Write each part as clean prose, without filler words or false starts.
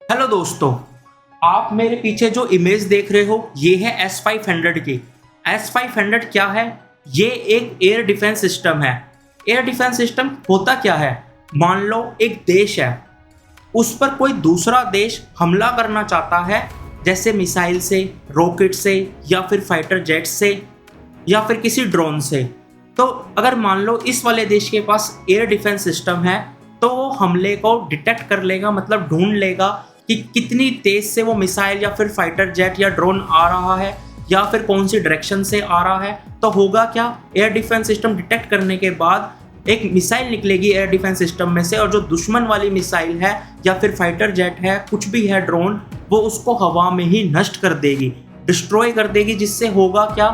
Hello दोस्तों, आप मेरे पीछे जो इमेज देख रहे हो ये है S500 की। S500 क्या है? ये एक एयर डिफेंस सिस्टम है। एयर डिफेंस सिस्टम होता क्या है? मान लो एक देश है, उस पर कोई दूसरा देश हमला करना चाहता है, जैसे मिसाइल से, रॉकेट से या फिर फाइटर जेट से या फिर किसी ड्रोन से। तो अगर मान लो इस वाले देश के पास एयर डिफेंस सिस्टम है तो वो हमले को डिटेक्ट कर लेगा, मतलब ढूंढ लेगा कि कितनी तेज से वो मिसाइल या फिर फाइटर जेट या ड्रोन आ रहा है या फिर कौन सी डायरेक्शन से आ रहा है। तो होगा क्या, एयर डिफेंस सिस्टम डिटेक्ट करने के बाद एक मिसाइल निकलेगी एयर डिफेंस सिस्टम में से, और जो दुश्मन वाली मिसाइल है या फिर फाइटर जेट है, कुछ भी है ड्रोन, वो उसको हवा में ही नष्ट कर देगी, डिस्ट्रॉय कर देगी। जिससे होगा क्या,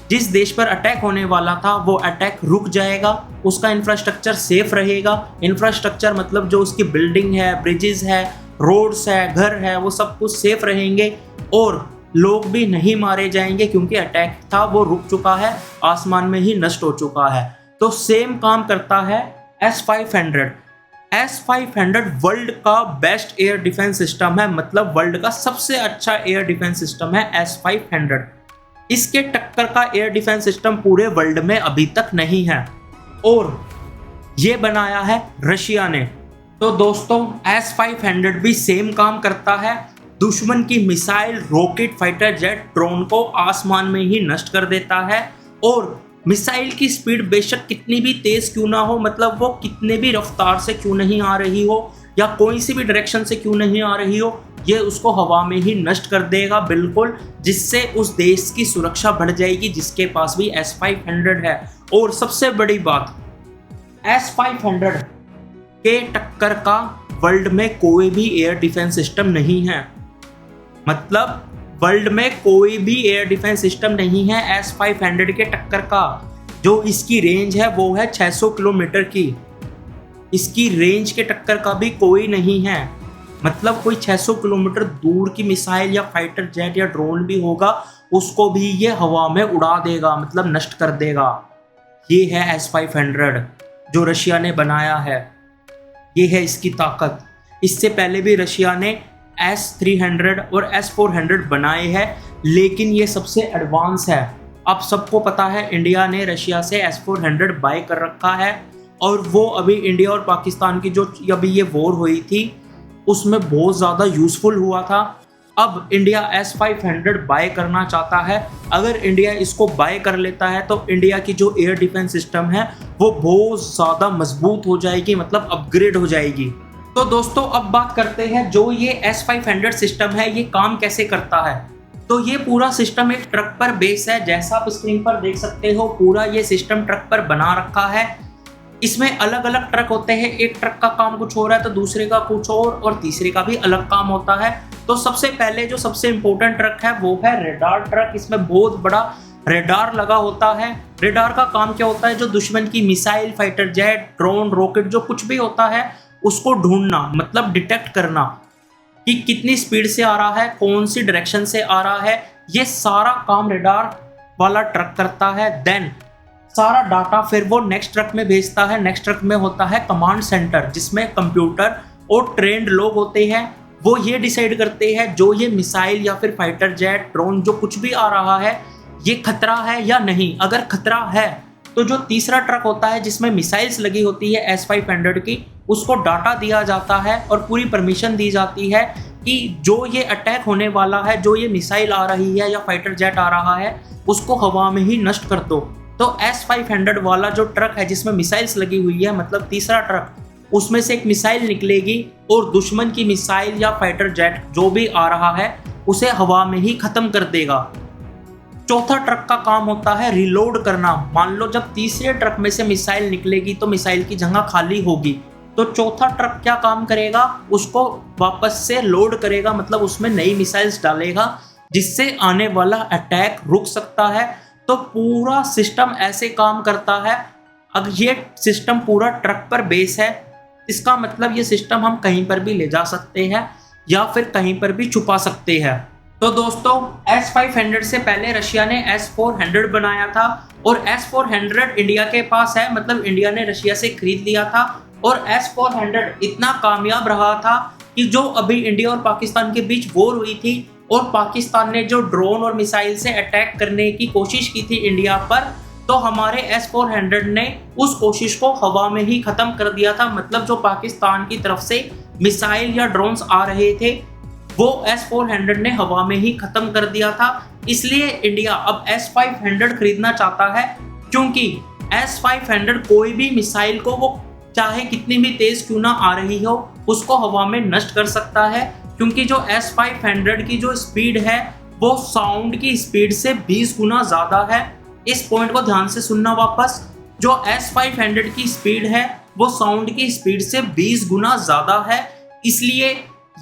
जिस देश पर अटैक होने वाला था वो अटैक रुक जाएगा, उसका इंफ्रास्ट्रक्चर सेफ रहेगा। इंफ्रास्ट्रक्चर मतलब जो उसकी बिल्डिंग है, ब्रिजेस है, रोड्स है, घर है, वो सब कुछ सेफ रहेंगे और लोग भी नहीं मारे जाएंगे क्योंकि अटैक था वो रुक चुका है, आसमान में ही नष्ट हो चुका है। तो सेम काम करता है S500। S500 वर्ल्ड का बेस्ट एयर डिफेंस सिस्टम है, मतलब वर्ल्ड का सबसे अच्छा एयर डिफेंस सिस्टम है S500। इसके टक्कर का एयर डिफेंस सिस्टम पूरे वर्ल्ड में अभी तक नहीं है और ये बनाया है रशिया ने। तो दोस्तों S500 भी सेम काम करता है, दुश्मन की missile, rocket, fighter jet, drone को आसमान में ही नष्ट कर देता है। और मिसाइल की स्पीड बेशक कितनी भी तेज क्यों ना हो, मतलब वो कितने भी रफ्तार से क्यों नहीं आ रही हो या कोई सी भी डायरेक्शन से क्यों नहीं आ रही हो, ये उसको हवा में ही नष्ट कर देगा बिल्कुल, जिससे उस देश की सुरक्षा बढ़ जाएगी जिसके पास भी S500 है। और सबसे बड़ी बात, S500 के टक्कर का वर्ल्ड में कोई भी एयर डिफेंस सिस्टम नहीं है, मतलब वर्ल्ड में कोई भी एयर डिफेंस सिस्टम नहीं है S500 के टक्कर का। जो इसकी रेंज है वो है 600 किलोमीटर की, इसकी रेंज के टक्कर का भी कोई नहीं है। मतलब कोई 600 किलोमीटर दूर की मिसाइल या फाइटर जेट या ड्रोन भी होगा, उसको भी ये हवा में उड़ा देगा, मतलब नष्ट कर देगा। ये है S500 जो रशिया ने बनाया है, ये है इसकी ताकत। इससे पहले भी रशिया ने S300 और S400 बनाए हैं, लेकिन ये सबसे एडवांस है। अब सबको पता है इंडिया ने रशिया से S400 बाय कर रखा है, और वो अभी इंडिया और पाकिस्तान की जो अभी ये वॉर हुई थी उसमें बहुत ज़्यादा यूज़फुल हुआ था। अब इंडिया S500 बाय करना चाहता है। अगर इंडिया इसको बाय कर लेता है तो इंडिया की जो एयर डिफेंस सिस्टम है वो बहुत ज़्यादा मजबूत हो जाएगी, मतलब अपग्रेड हो जाएगी। तो दोस्तों अब बात करते हैं जो ये S500 सिस्टम है ये काम कैसे करता है। तो ये पूरा सिस्टम एक ट्रक पर बेस है, जैसा आप स्क्रीन पर देख सकते हो। पूरा ये सिस्टम ट्रक पर बना रखा है। इसमें अलग अलग ट्रक होते हैं, एक ट्रक का काम कुछ हो रहा है तो दूसरे का कुछ और तीसरे का भी अलग काम होता है। तो सबसे पहले जो सबसे इम्पोर्टेंट ट्रक है वो है रेडार ट्रक। इसमें बहुत बड़ा रेडार लगा होता है। रेडार का काम क्या होता है, जो दुश्मन की missile, fighter jet, drone, rocket जो कुछ भी होता है उसको ढूंढना, मतलब डिटेक्ट करना कि कितनी स्पीड से आ रहा है, कौन सी डायरेक्शन से आ रहा है। ये सारा काम रेडार वाला ट्रक करता है। देन सारा डाटा फिर वो नेक्स्ट ट्रक में भेजता है। नेक्स्ट ट्रक में होता है कमांड सेंटर, जिसमें कंप्यूटर और ट्रेंड लोग होते हैं। वो ये डिसाइड करते हैं जो ये मिसाइल या फिर फाइटर जेट, ड्रोन जो कुछ भी आ रहा है ये खतरा है या नहीं। अगर खतरा है तो जो तीसरा ट्रक होता है जिसमें मिसाइल्स लगी होती है S500 की, उसको डाटा दिया जाता है और पूरी परमिशन दी जाती है कि जो ये अटैक होने वाला है, जो ये मिसाइल आ रही है या फाइटर जेट आ रहा है, उसको हवा में ही नष्ट कर दो। तो S500 वाला जो ट्रक है जिसमें मिसाइल्स लगी हुई है, मतलब तीसरा ट्रक, उसमें से एक मिसाइल निकलेगी और दुश्मन की मिसाइल या फाइटर जेट जो भी आ रहा है उसे हवा में ही खत्म कर देगा। चौथा ट्रक का काम होता है रिलोड करना। मान लो जब तीसरे ट्रक में से मिसाइल निकलेगी तो मिसाइल की जगह खाली होगी, तो चौथा ट्रक क्या काम करेगा, उसको वापस से लोड करेगा, मतलब उसमें नई मिसाइल्स डालेगा जिससे आने वाला अटैक रुक सकता है। तो पूरा सिस्टम ऐसे काम करता है। अब ये सिस्टम पूरा ट्रक पर बेस है, इसका मतलब ये सिस्टम हम कहीं पर भी ले जा सकते हैं या फिर कहीं पर भी छुपा सकते हैं। तो दोस्तों S500 से पहले रशिया ने S400 बनाया था और S400 इंडिया के पास है, मतलब इंडिया ने रशिया से खरीद लिया था। और S400 इतना कामयाब रहा था कि जो अभी इंडिया और पाकिस्तान के बीच वॉर हुई थी और पाकिस्तान ने जो ड्रोन और मिसाइल से अटैक करने की कोशिश की थी इंडिया पर, तो हमारे S-400 ने उस कोशिश को हवा में ही खत्म कर दिया था। मतलब जो पाकिस्तान की तरफ से मिसाइल या ड्रोन्स आ रहे थे वो S-400 ने हवा में ही खत्म कर दिया था। इसलिए इंडिया अब S-500 खरीदना चाहता है, क्योंकि S-500 कोई भी मिसाइल को, वो चाहे कितनी भी तेज क्यों ना आ रही हो, उसको हवा में नष्ट कर सकता है। क्योंकि जो S-500 की जो स्पीड है वो साउंड की स्पीड से 20 गुना ज्यादा है। इस पॉइंट को ध्यान से सुनना वापस, जो S-500 की स्पीड है वो साउंड की स्पीड से 20 गुना ज्यादा है। इसलिए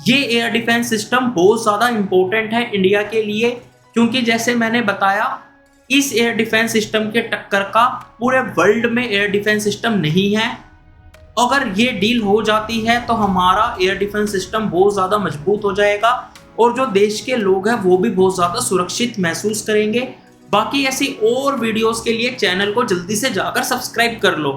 ये एयर डिफेंस सिस्टम बहुत ज्यादा इंपॉर्टेंट है इंडिया के लिए, क्योंकि जैसे मैंने बताया इस एयर डिफेंस सिस्टम के टक्कर का पूरे वर्ल्ड में एयर डिफेंस सिस्टम नहीं है। अगर ये डील हो जाती है तो हमारा एयर डिफेंस सिस्टम बहुत ज़्यादा मजबूत हो जाएगा और जो देश के लोग हैं वो भी बहुत ज़्यादा सुरक्षित महसूस करेंगे। बाकी ऐसी और वीडियोस के लिए चैनल को जल्दी से जाकर सब्सक्राइब कर लो।